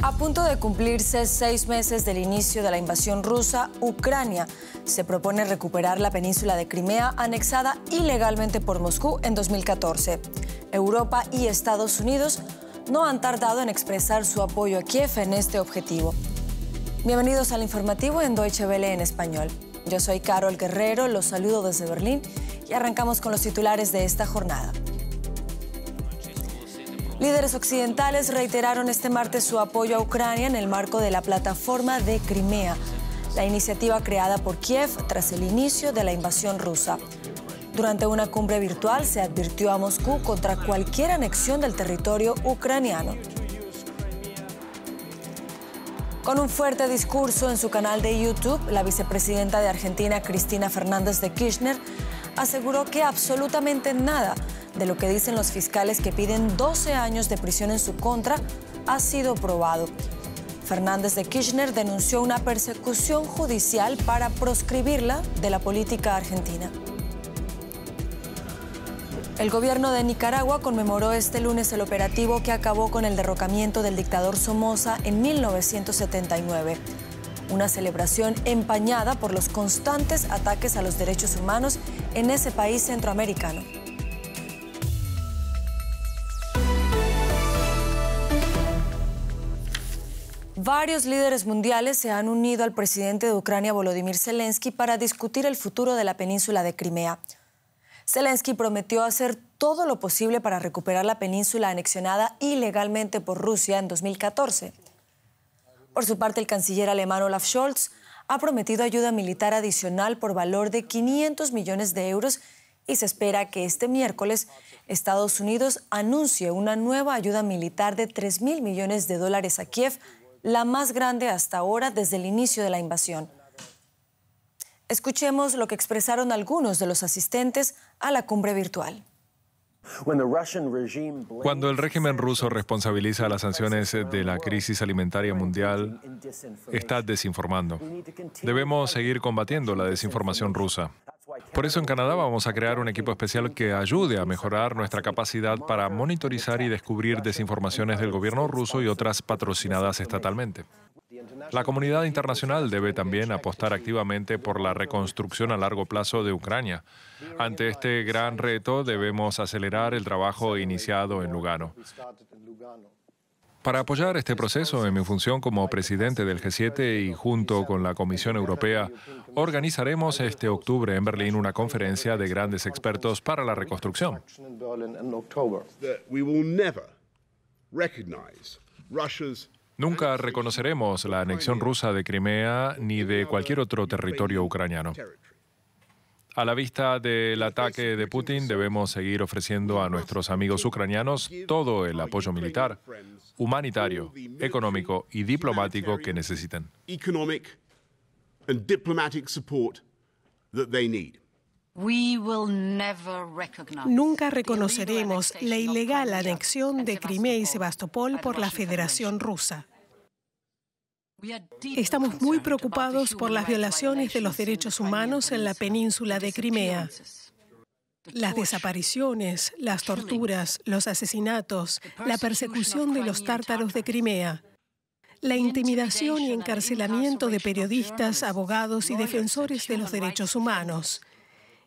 A punto de cumplirse 6 meses del inicio de la invasión rusa, Ucrania se propone recuperar la península de Crimea anexada ilegalmente por Moscú en 2014. Europa y Estados Unidos no han tardado en expresar su apoyo a Kiev en este objetivo. Bienvenidos al informativo en Deutsche Welle en español. Yo soy Carol Guerrero, los saludo desde Berlín y arrancamos con los titulares de esta jornada. Líderes occidentales reiteraron este martes su apoyo a Ucrania en el marco de la Plataforma de Crimea, la iniciativa creada por Kiev tras el inicio de la invasión rusa. Durante una cumbre virtual se advirtió a Moscú contra cualquier anexión del territorio ucraniano. Con un fuerte discurso en su canal de YouTube, la vicepresidenta de Argentina, Cristina Fernández de Kirchner, aseguró que absolutamente nada de lo que dicen los fiscales que piden 12 años de prisión en su contra ha sido probado. Fernández de Kirchner denunció una persecución judicial para proscribirla de la política argentina. El gobierno de Nicaragua conmemoró este lunes el operativo que acabó con el derrocamiento del dictador Somoza en 1979. Una celebración empañada por los constantes ataques a los derechos humanos en ese país centroamericano. Varios líderes mundiales se han unido al presidente de Ucrania, Volodymyr Zelensky, para discutir el futuro de la península de Crimea. Zelensky prometió hacer todo lo posible para recuperar la península anexionada ilegalmente por Rusia en 2014. Por su parte, el canciller alemán Olaf Scholz ha prometido ayuda militar adicional por valor de 500 millones de euros y se espera que este miércoles Estados Unidos anuncie una nueva ayuda militar de 3.000 millones de dólares a Kiev, la más grande hasta ahora desde el inicio de la invasión. Escuchemos lo que expresaron algunos de los asistentes a la cumbre virtual. Cuando el régimen ruso responsabiliza las sanciones de la crisis alimentaria mundial, está desinformando. Debemos seguir combatiendo la desinformación rusa. Por eso en Canadá vamos a crear un equipo especial que ayude a mejorar nuestra capacidad para monitorizar y descubrir desinformaciones del gobierno ruso y otras patrocinadas estatalmente. La comunidad internacional debe también apostar activamente por la reconstrucción a largo plazo de Ucrania. Ante este gran reto debemos acelerar el trabajo iniciado en Lugano. Para apoyar este proceso, en mi función como presidente del G7 y junto con la Comisión Europea, organizaremos este octubre en Berlín una conferencia de grandes expertos para la reconstrucción. Nunca reconoceremos la anexión rusa de Crimea ni de cualquier otro territorio ucraniano. A la vista del ataque de Putin, debemos seguir ofreciendo a nuestros amigos ucranianos todo el apoyo militar, humanitario, económico y diplomático que necesiten. Nunca reconoceremos la ilegal anexión de Crimea y Sebastopol por la Federación Rusa. Estamos muy preocupados por las violaciones de los derechos humanos en la península de Crimea. Las desapariciones, las torturas, los asesinatos, la persecución de los tártaros de Crimea, la intimidación y encarcelamiento de periodistas, abogados y defensores de los derechos humanos.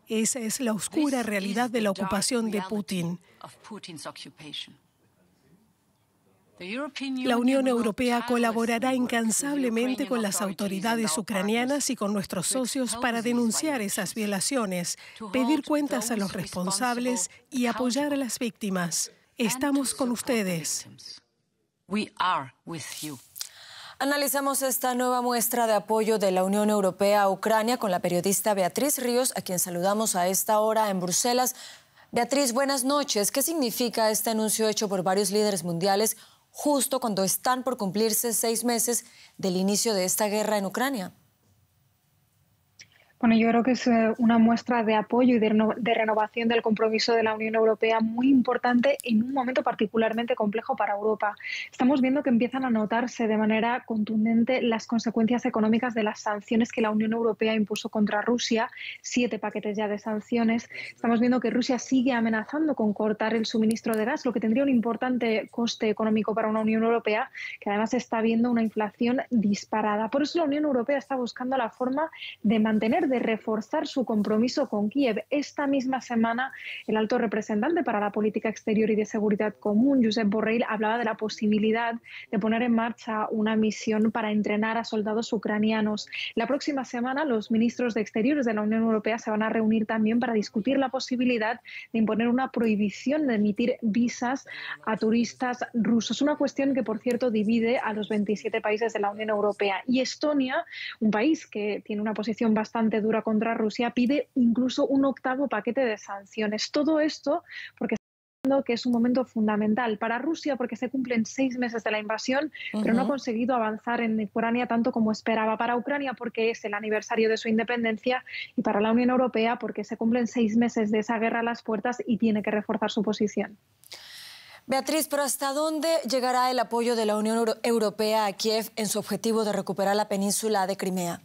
Esa es la oscura realidad de la ocupación de Putin. La Unión Europea colaborará incansablemente con las autoridades ucranianas y con nuestros socios para denunciar esas violaciones, pedir cuentas a los responsables y apoyar a las víctimas. Estamos con ustedes. Analizamos esta nueva muestra de apoyo de la Unión Europea a Ucrania con la periodista Beatriz Ríos, a quien saludamos a esta hora en Bruselas. Beatriz, buenas noches. ¿Qué significa este anuncio hecho por varios líderes mundiales justo cuando están por cumplirse 6 meses del inicio de esta guerra en Ucrania? Bueno, yo creo que es una muestra de apoyo y de renovación del compromiso de la Unión Europea muy importante en un momento particularmente complejo para Europa. Estamos viendo que empiezan a notarse de manera contundente las consecuencias económicas de las sanciones que la Unión Europea impuso contra Rusia, 7 paquetes ya de sanciones. Estamos viendo que Rusia sigue amenazando con cortar el suministro de gas, lo que tendría un importante coste económico para una Unión Europea que además está viendo una inflación disparada. Por eso la Unión Europea está buscando la forma de reforzar su compromiso con Kiev. Esta misma semana, el alto representante para la política exterior y de seguridad común, Josep Borrell, hablaba de la posibilidad de poner en marcha una misión para entrenar a soldados ucranianos. La próxima semana, los ministros de Exteriores de la Unión Europea se van a reunir también para discutir la posibilidad de imponer una prohibición de emitir visas a turistas rusos. Una cuestión que, por cierto, divide a los 27 países de la Unión Europea. Y Estonia, un país que tiene una posición bastante dura contra Rusia, pide incluso un 8º paquete de sanciones. Todo esto porque que es un momento fundamental para Rusia porque se cumplen 6 meses de la invasión, pero no ha conseguido avanzar en Ucrania tanto como esperaba. Para Ucrania porque es el aniversario de su independencia y para la Unión Europea porque se cumplen 6 meses de esa guerra a las puertas y tiene que reforzar su posición. Beatriz, pero ¿hasta dónde llegará el apoyo de la Unión Europea a Kiev en su objetivo de recuperar la península de Crimea?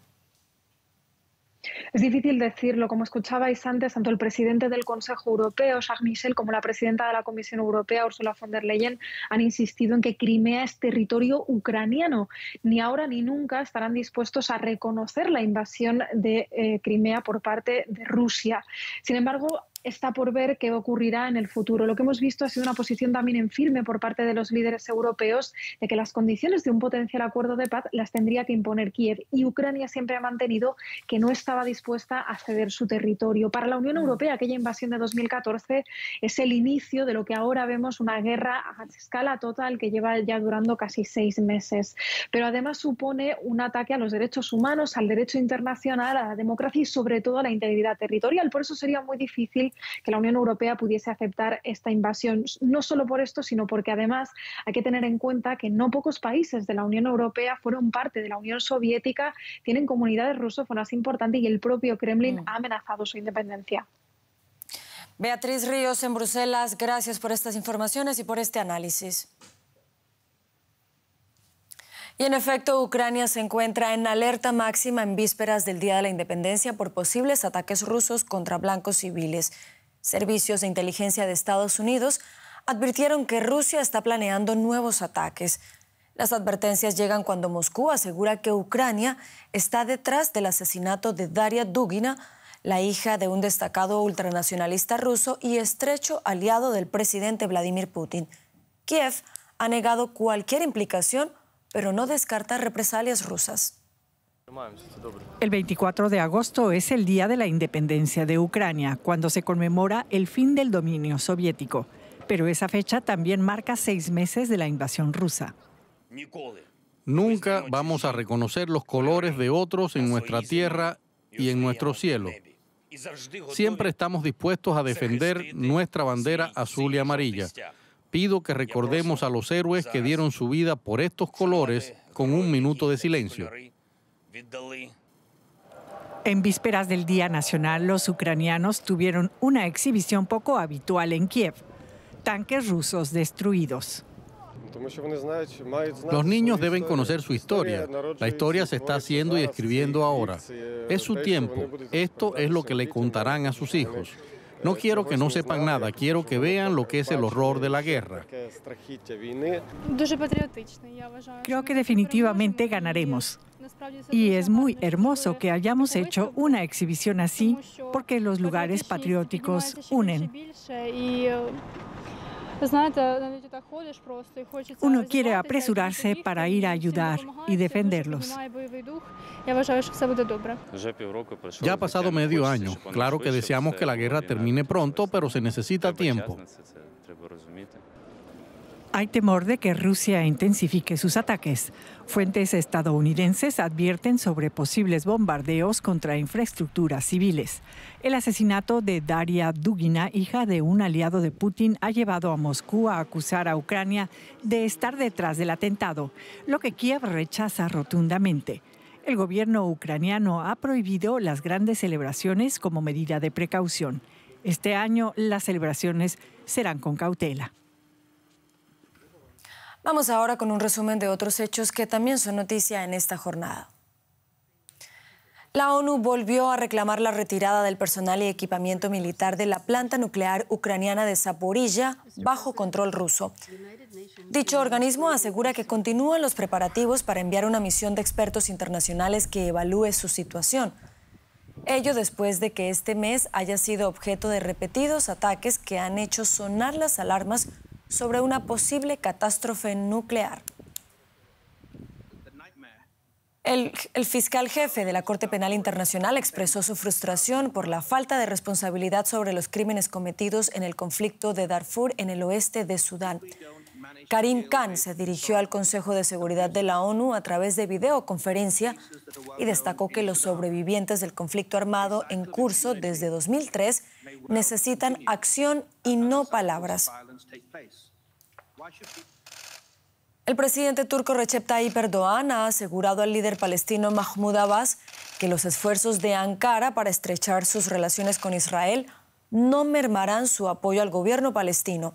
Es difícil decirlo. Como escuchabais antes, tanto el presidente del Consejo Europeo, Charles Michel, como la presidenta de la Comisión Europea, Ursula von der Leyen, han insistido en que Crimea es territorio ucraniano. Ni ahora ni nunca estarán dispuestos a reconocer la invasión de Crimea por parte de Rusia. Sin embargo, está por ver qué ocurrirá en el futuro. Lo que hemos visto ha sido una posición también en firme por parte de los líderes europeos de que las condiciones de un potencial acuerdo de paz las tendría que imponer Kiev y Ucrania siempre ha mantenido que no estaba dispuesta a ceder su territorio. Para la Unión Europea, aquella invasión de 2014 es el inicio de lo que ahora vemos una guerra a escala total que lleva ya durando casi 6 meses. Pero además supone un ataque a los derechos humanos, al derecho internacional, a la democracia y sobre todo a la integridad territorial. Por eso sería muy difícil que la Unión Europea pudiese aceptar esta invasión. No solo por esto, sino porque además hay que tener en cuenta que no pocos países de la Unión Europea fueron parte de la Unión Soviética, tienen comunidades rusófonas importantes y el propio Kremlin ha amenazado su independencia. Beatriz Ríos en Bruselas, gracias por estas informaciones y por este análisis. Y en efecto, Ucrania se encuentra en alerta máxima en vísperas del Día de la Independencia por posibles ataques rusos contra blancos civiles. Servicios de inteligencia de Estados Unidos advirtieron que Rusia está planeando nuevos ataques. Las advertencias llegan cuando Moscú asegura que Ucrania está detrás del asesinato de Daria Dugina, la hija de un destacado ultranacionalista ruso y estrecho aliado del presidente Vladimir Putin. Kiev ha negado cualquier implicación, pero no descarta represalias rusas. El 24 de agosto es el Día de la Independencia de Ucrania, cuando se conmemora el fin del dominio soviético. Pero esa fecha también marca 6 meses de la invasión rusa. Nunca vamos a reconocer los colores de otros en nuestra tierra y en nuestro cielo. Siempre estamos dispuestos a defender nuestra bandera azul y amarilla. Pido que recordemos a los héroes que dieron su vida por estos colores con un minuto de silencio. En vísperas del Día Nacional, los ucranianos tuvieron una exhibición poco habitual en Kiev. Tanques rusos destruidos. Los niños deben conocer su historia. La historia se está haciendo y escribiendo ahora. Es su tiempo. Esto es lo que le contarán a sus hijos. No quiero que no sepan nada, quiero que vean lo que es el horror de la guerra. Creo que definitivamente ganaremos. Y es muy hermoso que hayamos hecho una exhibición así, porque los lugares patrióticos unen. Uno quiere apresurarse para ir a ayudar y defenderlos. Ya ha pasado medio año. Claro que deseamos que la guerra termine pronto, pero se necesita tiempo. Hay temor de que Rusia intensifique sus ataques. Fuentes estadounidenses advierten sobre posibles bombardeos contra infraestructuras civiles. El asesinato de Daria Dugina, hija de un aliado de Putin, ha llevado a Moscú a acusar a Ucrania de estar detrás del atentado, lo que Kiev rechaza rotundamente. El gobierno ucraniano ha prohibido las grandes celebraciones como medida de precaución. Este año las celebraciones serán con cautela. Vamos ahora con un resumen de otros hechos que también son noticia en esta jornada. La ONU volvió a reclamar la retirada del personal y equipamiento militar de la planta nuclear ucraniana de Zaporizhia bajo control ruso. Dicho organismo asegura que continúan los preparativos para enviar una misión de expertos internacionales que evalúe su situación. Ello después de que este mes haya sido objeto de repetidos ataques que han hecho sonar las alarmas sobre una posible catástrofe nuclear. El fiscal jefe de la Corte Penal Internacional expresó su frustración por la falta de responsabilidad sobre los crímenes cometidos en el conflicto de Darfur en el oeste de Sudán. Karim Khan se dirigió al Consejo de Seguridad de la ONU a través de videoconferencia y destacó que los sobrevivientes del conflicto armado en curso desde 2003 necesitan acción y no palabras. El presidente turco Recep Tayyip Erdoğan ha asegurado al líder palestino Mahmoud Abbas que los esfuerzos de Ankara para estrechar sus relaciones con Israel no mermarán su apoyo al gobierno palestino.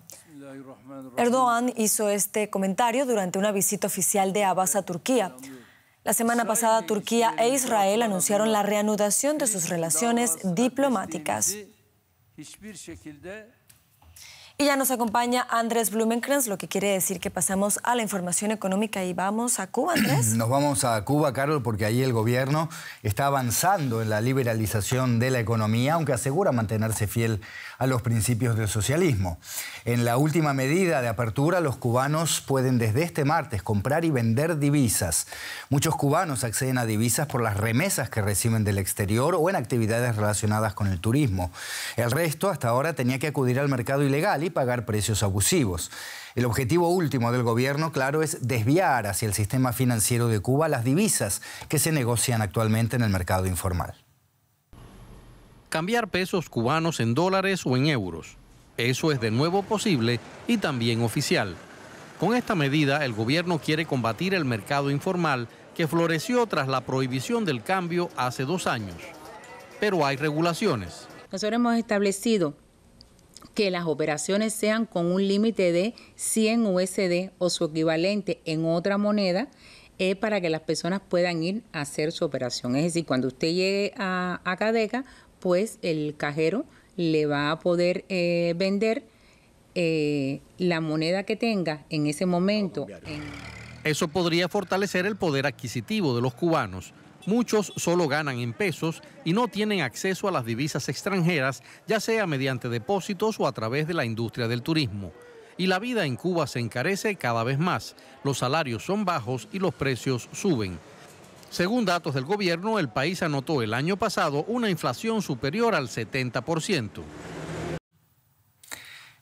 Erdoğan hizo este comentario durante una visita oficial de Abbas a Turquía. La semana pasada, Turquía e Israel anunciaron la reanudación de sus relaciones diplomáticas. Y ya nos acompaña Andrés Blumenkrantz, lo que quiere decir que pasamos a la información económica y vamos a Cuba, Andrés. Nos vamos a Cuba, Carol, porque ahí el gobierno está avanzando en la liberalización de la economía, aunque asegura mantenerse fiel a los principios del socialismo. En la última medida de apertura, los cubanos pueden desde este martes comprar y vender divisas. Muchos cubanos acceden a divisas por las remesas que reciben del exterior o en actividades relacionadas con el turismo. El resto, hasta ahora, tenía que acudir al mercado ilegal y pagar precios abusivos. El objetivo último del gobierno, claro, es desviar hacia el sistema financiero de Cuba las divisas que se negocian actualmente en el mercado informal. Cambiar pesos cubanos en dólares o en euros. Eso es de nuevo posible y también oficial. Con esta medida, el gobierno quiere combatir el mercado informal que floreció tras la prohibición del cambio hace 2 años. Pero hay regulaciones. Nosotros hemos establecido que las operaciones sean con un límite de 100 USD o su equivalente en otra moneda para que las personas puedan ir a hacer su operación. Es decir, cuando usted llegue a Cadeca, pues el cajero le va a poder vender la moneda que tenga en ese momento. Eso podría fortalecer el poder adquisitivo de los cubanos. Muchos solo ganan en pesos y no tienen acceso a las divisas extranjeras, ya sea mediante depósitos o a través de la industria del turismo. Y la vida en Cuba se encarece cada vez más. Los salarios son bajos y los precios suben. Según datos del gobierno, el país anotó el año pasado una inflación superior al 70%.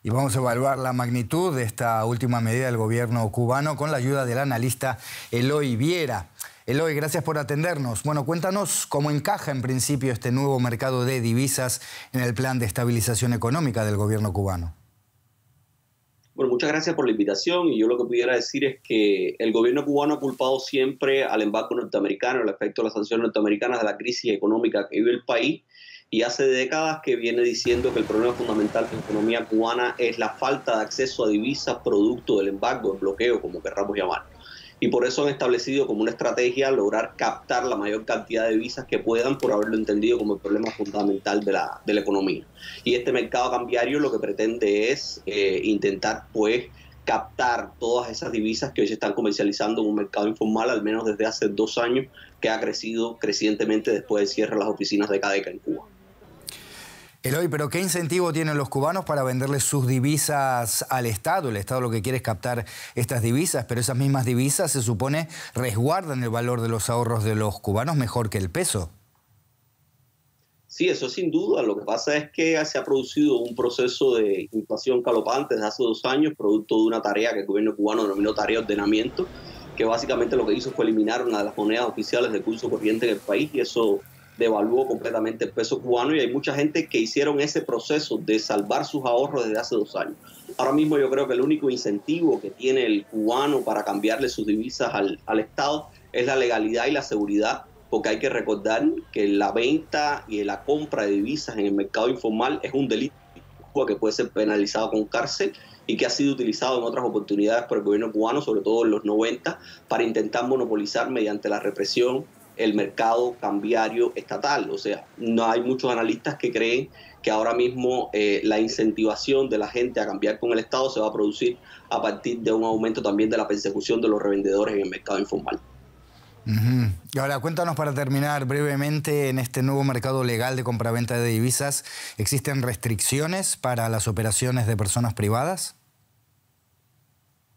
Y vamos a evaluar la magnitud de esta última medida del gobierno cubano con la ayuda del analista Eloy Viera. Eloy, gracias por atendernos. Bueno, cuéntanos cómo encaja en principio este nuevo mercado de divisas en el plan de estabilización económica del gobierno cubano. Bueno, muchas gracias por la invitación y yo lo que pudiera decir es que el gobierno cubano ha culpado siempre al embargo norteamericano, el efecto de las sanciones norteamericanas de la crisis económica que vive el país y hace décadas que viene diciendo que el problema fundamental de la economía cubana es la falta de acceso a divisas producto del embargo, el bloqueo, como querramos llamar. Y por eso han establecido como una estrategia lograr captar la mayor cantidad de divisas que puedan por haberlo entendido como el problema fundamental de la economía. Y este mercado cambiario lo que pretende es intentar pues captar todas esas divisas que hoy se están comercializando en un mercado informal, al menos desde hace 2 años, que ha crecido crecientemente después del cierre de las oficinas de Cadeca en Cuba. Eloy, ¿pero qué incentivo tienen los cubanos para venderles sus divisas al Estado? El Estado lo que quiere es captar estas divisas, pero esas mismas divisas se supone resguardan el valor de los ahorros de los cubanos mejor que el peso. Sí, eso sin duda. Lo que pasa es que se ha producido un proceso de inflación galopante desde hace 2 años, producto de una tarea que el gobierno cubano denominó tarea de ordenamiento, que básicamente lo que hizo fue eliminar una de las monedas oficiales de curso corriente en el país y eso devaluó completamente el peso cubano y hay mucha gente que hicieron ese proceso de salvar sus ahorros desde hace 2 años. Ahora mismo yo creo que el único incentivo que tiene el cubano para cambiarle sus divisas al Estado es la legalidad y la seguridad porque hay que recordar que la venta y la compra de divisas en el mercado informal es un delito que puede ser penalizado con cárcel y que ha sido utilizado en otras oportunidades por el gobierno cubano, sobre todo en los 90, para intentar monopolizar mediante la represión el mercado cambiario estatal. O sea, no hay muchos analistas que creen que ahora mismo la incentivación de la gente a cambiar con el Estado se va a producir a partir de un aumento también de la persecución de los revendedores en el mercado informal. Y ahora cuéntanos, para terminar brevemente, en este nuevo mercado legal de compraventa de divisas, ¿existen restricciones para las operaciones de personas privadas?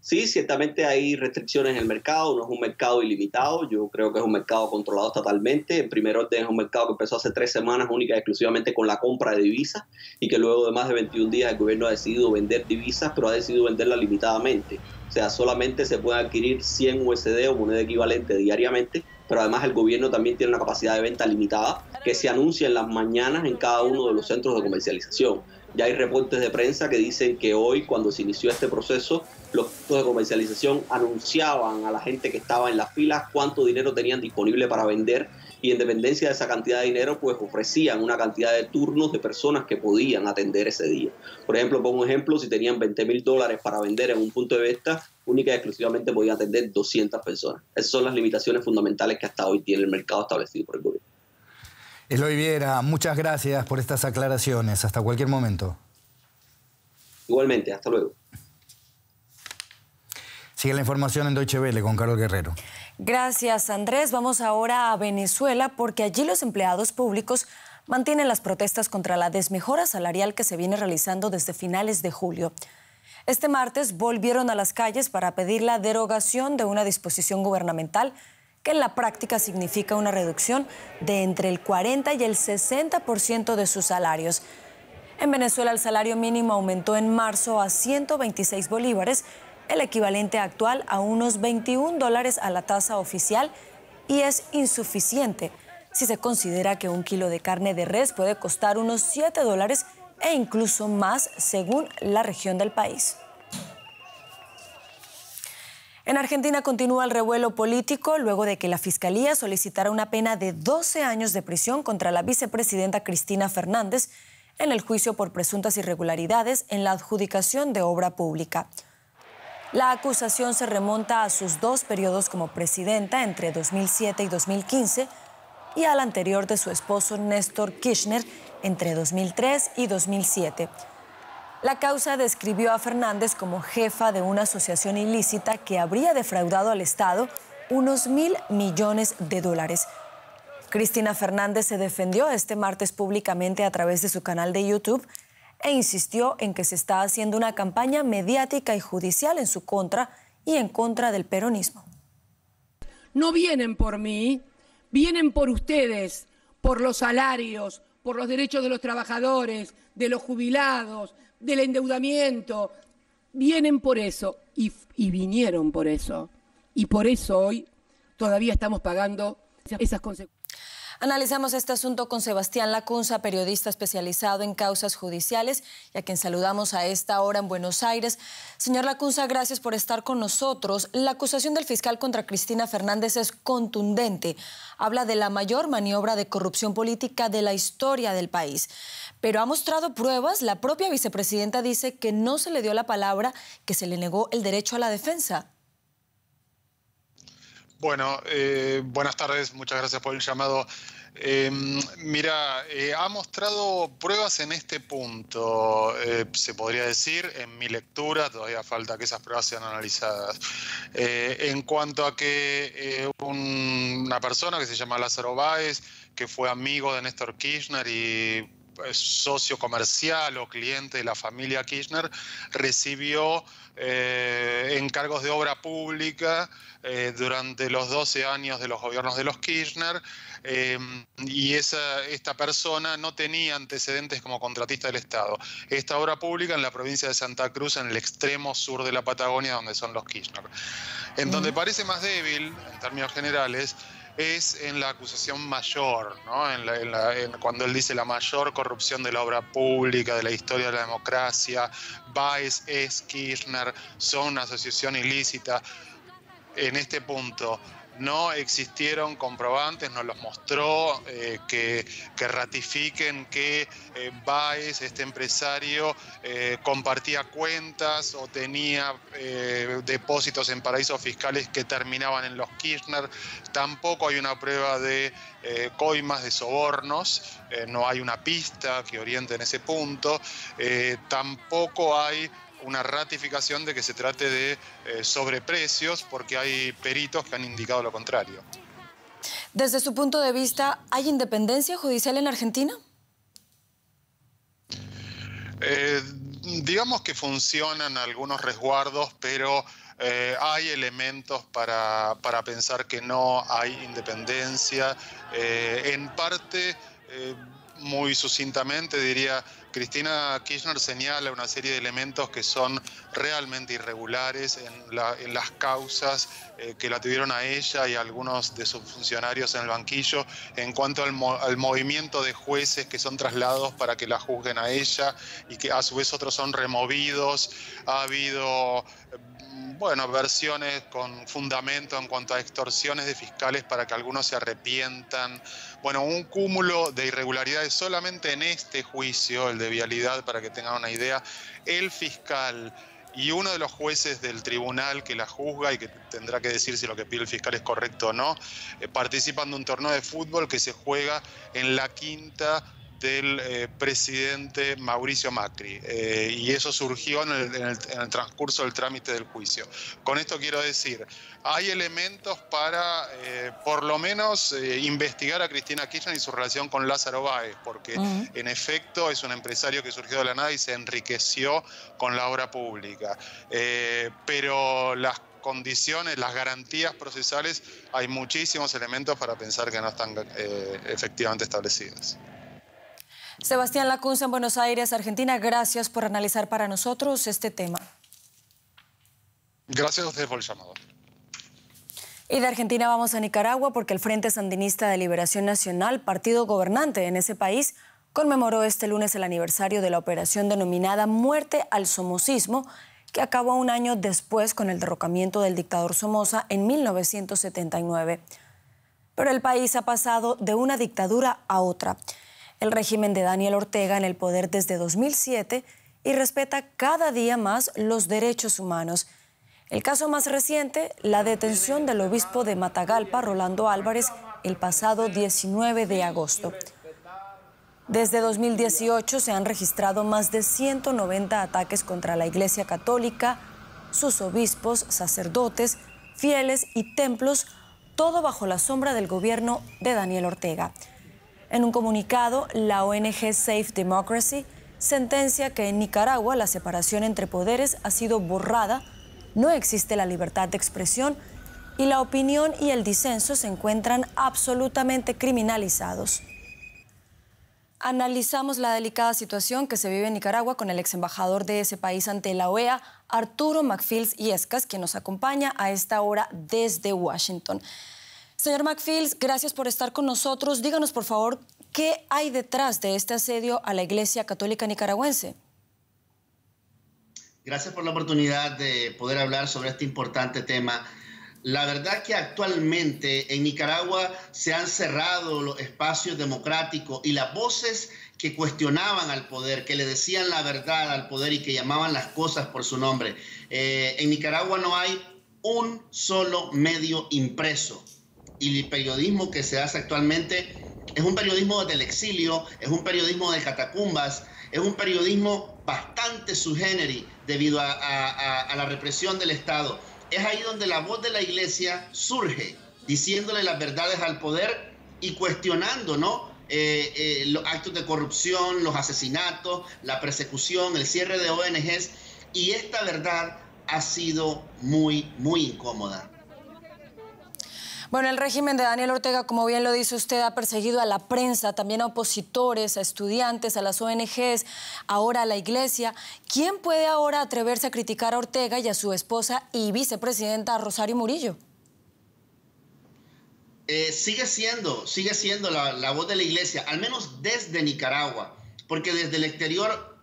Sí, ciertamente hay restricciones en el mercado, no es un mercado ilimitado, yo creo que es un mercado controlado estatalmente. En primer orden es un mercado que empezó hace 3 semanas única y exclusivamente con la compra de divisas y que luego de más de 21 días el gobierno ha decidido vender divisas, pero ha decidido venderlas limitadamente. O sea, solamente se pueden adquirir 100 USD o moneda equivalente diariamente, pero además el gobierno también tiene una capacidad de venta limitada que se anuncia en las mañanas en cada uno de los centros de comercialización. Ya hay reportes de prensa que dicen que hoy, cuando se inició este proceso, los centros de comercialización anunciaban a la gente que estaba en las filas cuánto dinero tenían disponible para vender, y en dependencia de esa cantidad de dinero, pues ofrecían una cantidad de turnos de personas que podían atender ese día. Por ejemplo, pongo un ejemplo, si tenían $20,000 para vender en un punto de venta, única y exclusivamente podían atender 200 personas. Esas son las limitaciones fundamentales que hasta hoy tiene el mercado establecido por el gobierno. Eloy Viera, muchas gracias por estas aclaraciones. Hasta cualquier momento. Igualmente, hasta luego. Sigue la información en Deutsche Welle con Carol Guerrero. Gracias, Andrés. Vamos ahora a Venezuela, porque allí los empleados públicos mantienen las protestas contra la desmejora salarial que se viene realizando desde finales de julio. Este martes volvieron a las calles para pedir la derogación de una disposición gubernamental que en la práctica significa una reducción de entre el 40 y el 60% de sus salarios. En Venezuela el salario mínimo aumentó en marzo a 126 bolívares, el equivalente actual a unos $21 a la tasa oficial, y es insuficiente si se considera que un kilo de carne de res puede costar unos $7 e incluso más según la región del país. En Argentina continúa el revuelo político luego de que la Fiscalía solicitara una pena de 12 años de prisión contra la vicepresidenta Cristina Fernández en el juicio por presuntas irregularidades en la adjudicación de obra pública. La acusación se remonta a sus 2 periodos como presidenta entre 2007 y 2015 y al anterior de su esposo Néstor Kirchner entre 2003 y 2007. La causa describió a Fernández como jefa de una asociación ilícita que habría defraudado al Estado unos $1.000 millones. Cristina Fernández se defendió este martes públicamente a través de su canal de YouTube e insistió en que se está haciendo una campaña mediática y judicial en su contra y en contra del peronismo. No vienen por mí, vienen por ustedes, por los salarios, por los derechos de los trabajadores, de los jubilados, del endeudamiento. Vienen por eso y vinieron por eso. Y por eso hoy todavía estamos pagando esas consecuencias. Analizamos este asunto con Sebastián Lacunza, periodista especializado en causas judiciales, y a quien saludamos a esta hora en Buenos Aires. Señor Lacunza, gracias por estar con nosotros. La acusación del fiscal contra Cristina Fernández es contundente. Habla de la mayor maniobra de corrupción política de la historia del país. Pero ha mostrado pruebas. La propia vicepresidenta dice que no se le dio la palabra, que se le negó el derecho a la defensa. Bueno, buenas tardes, muchas gracias por el llamado. Ha mostrado pruebas en este punto, se podría decir, en mi lectura, todavía falta que esas pruebas sean analizadas. En cuanto a que una persona que se llama Lázaro Báez, que fue amigo de Néstor Kirchner y socio comercial o cliente de la familia Kirchner, recibió encargos de obra pública durante los 12 años de los gobiernos de los Kirchner, y esta persona no tenía antecedentes como contratista del Estado. Esta obra pública en la provincia de Santa Cruz, en el extremo sur de la Patagonia, donde son los Kirchner. En donde parece más débil, en términos generales, es en la acusación mayor, ¿no? Cuando él dice la mayor corrupción de la obra pública, de la historia de la democracia, Báez es Kirchner, son una asociación ilícita. En este punto, no existieron comprobantes, no los mostró, que ratifiquen que Báez, este empresario, compartía cuentas o tenía depósitos en paraísos fiscales que terminaban en los Kirchner. Tampoco hay una prueba de coimas, de sobornos, no hay una pista que oriente en ese punto. Tampoco hay una ratificación de que se trate de sobreprecios, porque hay peritos que han indicado lo contrario. Desde su punto de vista, ¿hay independencia judicial en Argentina? Digamos que funcionan algunos resguardos, pero hay elementos para pensar que no hay independencia. En parte, muy sucintamente diría, Cristina Kirchner señala una serie de elementos que son realmente irregulares en las causas que la tuvieron a ella y a algunos de sus funcionarios en el banquillo, en cuanto al movimiento de jueces que son trasladados para que la juzguen a ella y que a su vez otros son removidos. Ha habido versiones con fundamento en cuanto a extorsiones de fiscales para que algunos se arrepientan. Un cúmulo de irregularidades solamente en este juicio, el de vialidad, para que tengan una idea. El fiscal y uno de los jueces del tribunal que la juzga y que tendrá que decir si lo que pide el fiscal es correcto o no, participan de un torneo de fútbol que se juega en la quinta del presidente Mauricio Macri, y eso surgió en el transcurso del trámite del juicio. Con esto quiero decir, hay elementos para por lo menos investigar a Cristina Kirchner y su relación con Lázaro Báez, porque en efecto es un empresario que surgió de la nada y se enriqueció con la obra pública, pero las condiciones, las garantías procesales, hay muchísimos elementos para pensar que no están efectivamente establecidas. Sebastián Lacunza en Buenos Aires, Argentina, gracias por analizar para nosotros este tema. Gracias a ustedes por el llamado. Y de Argentina vamos a Nicaragua porque el Frente Sandinista de Liberación Nacional, partido gobernante en ese país, conmemoró este lunes el aniversario de la operación denominada Muerte al Somocismo, que acabó un año después con el derrocamiento del dictador Somoza en 1979. Pero el país ha pasado de una dictadura a otra. El régimen de Daniel Ortega en el poder desde 2007 y respeta cada día más los derechos humanos. El caso más reciente, la detención del obispo de Matagalpa, Rolando Álvarez, el pasado 19 de agosto. Desde 2018 se han registrado más de 190 ataques contra la Iglesia Católica, sus obispos, sacerdotes, fieles y templos, todo bajo la sombra del gobierno de Daniel Ortega. En un comunicado, la ONG Safe Democracy sentencia que en Nicaragua la separación entre poderes ha sido borrada, no existe la libertad de expresión y la opinión y el disenso se encuentran absolutamente criminalizados. Analizamos la delicada situación que se vive en Nicaragua con el ex embajador de ese país ante la OEA, Arturo McFields Illescas, quien nos acompaña a esta hora desde Washington. Señor McFields, gracias por estar con nosotros. Díganos, por favor, ¿qué hay detrás de este asedio a la Iglesia Católica nicaragüense? Gracias por la oportunidad de poder hablar sobre este importante tema. La verdad que actualmente en Nicaragua se han cerrado los espacios democráticos y las voces que cuestionaban al poder, que le decían la verdad al poder y que llamaban las cosas por su nombre. En Nicaragua no hay un solo medio impreso. Y el periodismo que se hace actualmente es un periodismo del exilio, es un periodismo de catacumbas, es un periodismo bastante sui generis debido a la represión del Estado. Es ahí donde la voz de la Iglesia surge, diciéndole las verdades al poder y cuestionando, ¿no?, los actos de corrupción, los asesinatos, la persecución, el cierre de ONGs. Y esta verdad ha sido muy incómoda. Bueno, el régimen de Daniel Ortega, como bien lo dice usted, ha perseguido a la prensa, también a opositores, a estudiantes, a las ONGs, ahora a la Iglesia. ¿Quién puede ahora atreverse a criticar a Ortega y a su esposa y vicepresidenta Rosario Murillo? Sigue siendo la voz de la Iglesia, al menos desde Nicaragua, porque desde el exterior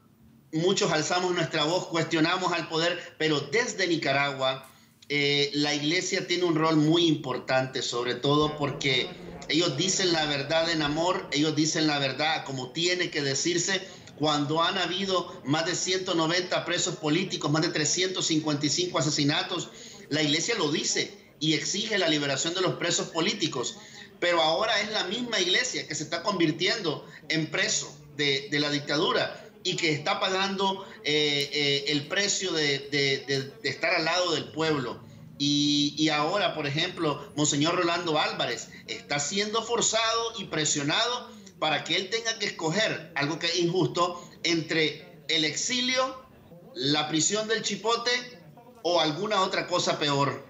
muchos alzamos nuestra voz, cuestionamos al poder, pero desde Nicaragua la iglesia tiene un rol muy importante, sobre todo porque ellos dicen la verdad en amor, ellos dicen la verdad como tiene que decirse. Cuando han habido más de 190 presos políticos, más de 355 asesinatos, la iglesia lo dice y exige la liberación de los presos políticos. Pero ahora es la misma iglesia que se está convirtiendo en preso de la dictadura y que está pagando el precio de estar al lado del pueblo. Y ahora, por ejemplo, Monseñor Rolando Álvarez está siendo forzado y presionado para que él tenga que escoger, algo que es injusto, entre el exilio, la prisión del Chipote o alguna otra cosa peor.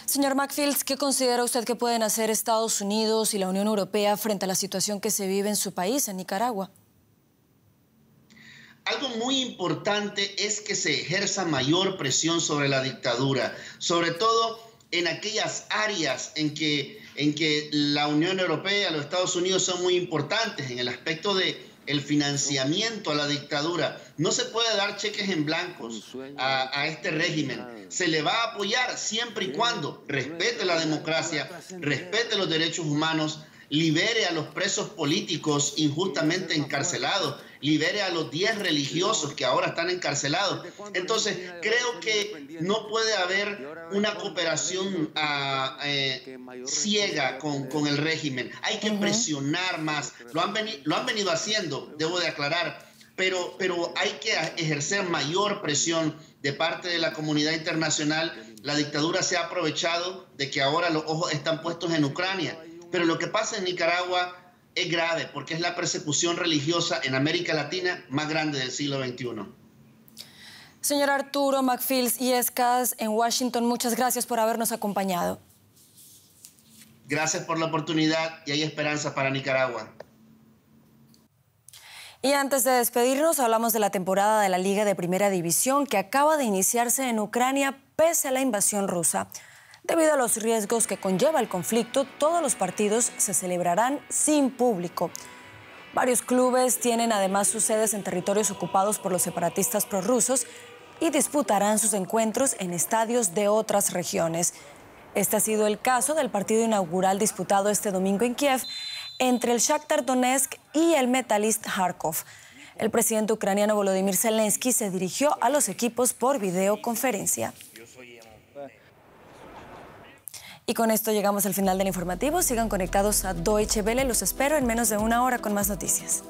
Señor McFields, ¿qué considera usted que pueden hacer Estados Unidos y la Unión Europea frente a la situación que se vive en su país, en Nicaragua? Algo muy importante es que se ejerza mayor presión sobre la dictadura, sobre todo en aquellas áreas en que la Unión Europea, los Estados Unidos son muy importantes en el aspecto del financiamiento a la dictadura. No se puede dar cheques en blancos a este régimen. Se le va a apoyar siempre y cuando respete la democracia, respete los derechos humanos, libere a los presos políticos injustamente encarcelados, libere a los 10 religiosos que ahora están encarcelados. Entonces, creo que no puede haber una cooperación ciega con el régimen. Hay que presionar más. Lo han venido haciendo, debo de aclarar, pero hay que ejercer mayor presión de parte de la comunidad internacional. La dictadura se ha aprovechado de que ahora los ojos están puestos en Ucrania. Pero lo que pasa en Nicaragua es grave porque es la persecución religiosa en América Latina más grande del siglo XXI. Señor Arturo McFields Illescas, en Washington, muchas gracias por habernos acompañado. Gracias por la oportunidad y hay esperanza para Nicaragua. Y antes de despedirnos, hablamos de la temporada de la Liga de Primera División que acaba de iniciarse en Ucrania pese a la invasión rusa. Debido a los riesgos que conlleva el conflicto, todos los partidos se celebrarán sin público. Varios clubes tienen además sus sedes en territorios ocupados por los separatistas prorrusos y disputarán sus encuentros en estadios de otras regiones. Este ha sido el caso del partido inaugural disputado este domingo en Kiev entre el Shakhtar Donetsk y el Metalist Kharkov. El presidente ucraniano Volodymyr Zelensky se dirigió a los equipos por videoconferencia. Y con esto llegamos al final del informativo. Sigan conectados a Deutsche Welle. Los espero en menos de una hora con más noticias.